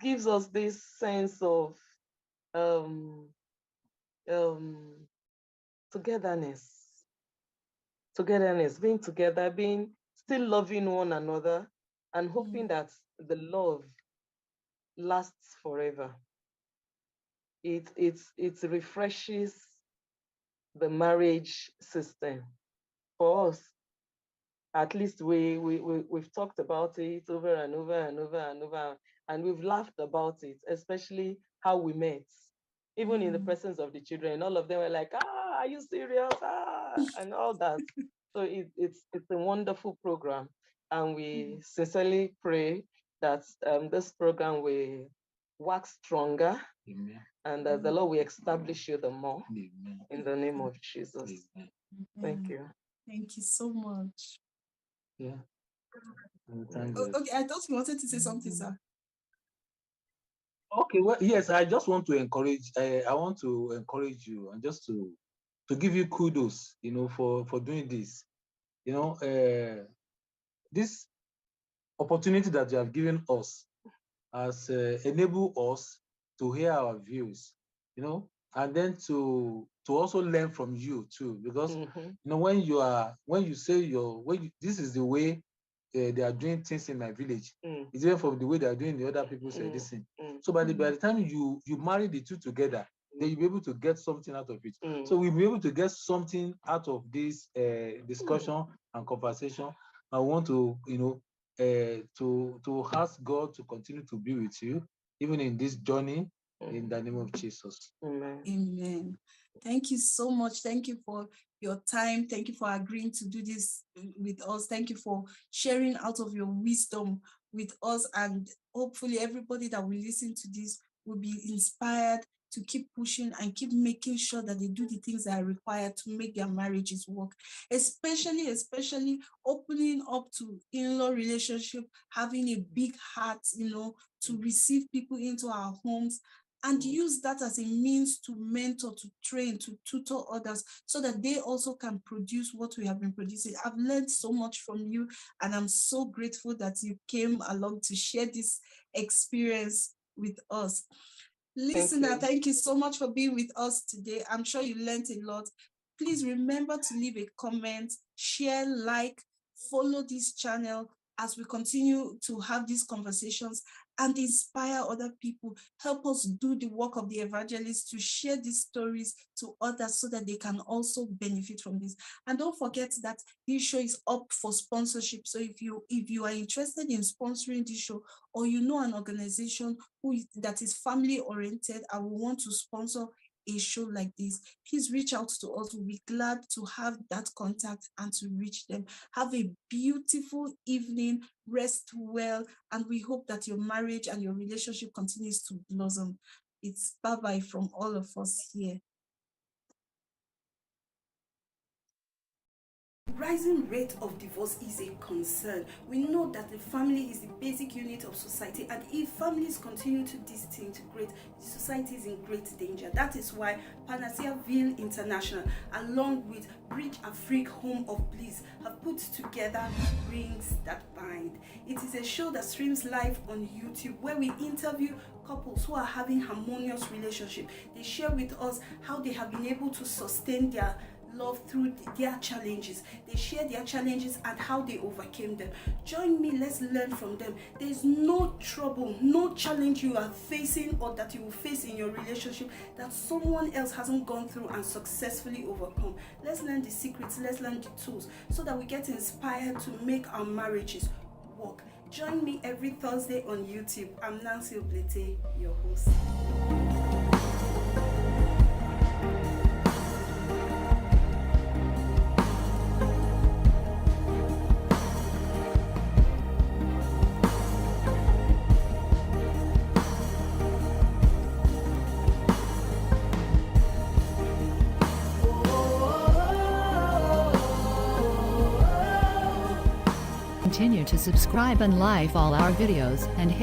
gives us this sense of togetherness, being together, being still loving one another, and hoping that the love lasts forever. It refreshes the marriage system for us. At least we've talked about it over and over and over and over, and we've laughed about it, especially how we met. Even in the presence of the children, all of them were like, are you serious? And all that. So it's a wonderful program. And we sincerely pray that this program will wax stronger. Amen. And that the Lord will establish you the more. Amen. In the name of Jesus. Amen. Thank you. Thank you so much. Yeah. Thank God. Okay, I thought you wanted to say something, sir. Okay, well, yes, I just want to encourage, I want to encourage you and just to give you kudos, for doing this. This opportunity that you have given us has enabled us to hear our views, and then to also learn from you too, because when you say this is the way they are doing things in my village, it's even from the way they are doing the other people's this thing. So by the time you marry the two together, then you'll be able to get something out of it. So we'll be able to get something out of this discussion and conversation. I want to, to ask God to continue to be with you, even in this journey, in the name of Jesus. Amen. Amen. Thank you so much. Thank you for your time. Thank you for agreeing to do this with us. Thank you for sharing out of your wisdom with us. And hopefully everybody that will listen to this will be inspired to keep pushing and keep making sure that they do the things that are required to make their marriages work. Especially opening up to in-law relationship, having a big heart, to receive people into our homes, and use that as a means to mentor, to train, to tutor others so that they also can produce what we have been producing. I've learned so much from you, and I'm so grateful that you came along to share this experience with us. Listener, thank you so much for being with us today. I'm sure you learned a lot. Please remember to leave a comment, share, like, follow this channel as we continue to have these conversations and inspire other people. Help us do the work of the evangelists to share these stories to others so that they can also benefit from this. And don't forget that this show is up for sponsorship. So if you are interested in sponsoring this show, or you know an organization that is family oriented and will want to sponsor a show like this, please reach out to us. We'll be glad to have that contact and to reach them. Have a beautiful evening, rest well, and we hope that your marriage and your relationship continues to blossom. It's bye-bye from all of us here. Rising rate of divorce is a concern. We know that the family is the basic unit of society, and if families continue to disintegrate, the society is in great danger. That is why Panacea Ville International, along with BRIDGEAFRIQUE Home of Bliss, have put together Rings That Bind. It is a show that streams live on YouTube, where we interview couples who are having harmonious relationship. They share with us how they have been able to sustain their love through their challenges. They share their challenges and how they overcame them. Join me, let's learn from them. There is no trouble, no challenge you are facing or that you will face in your relationship that someone else hasn't gone through and successfully overcome. Let's learn the secrets, let's learn the tools so that we get inspired to make our marriages work. Join me every Thursday on YouTube. I'm Nancy Oblete, your host. Continue to subscribe and like all our videos and hit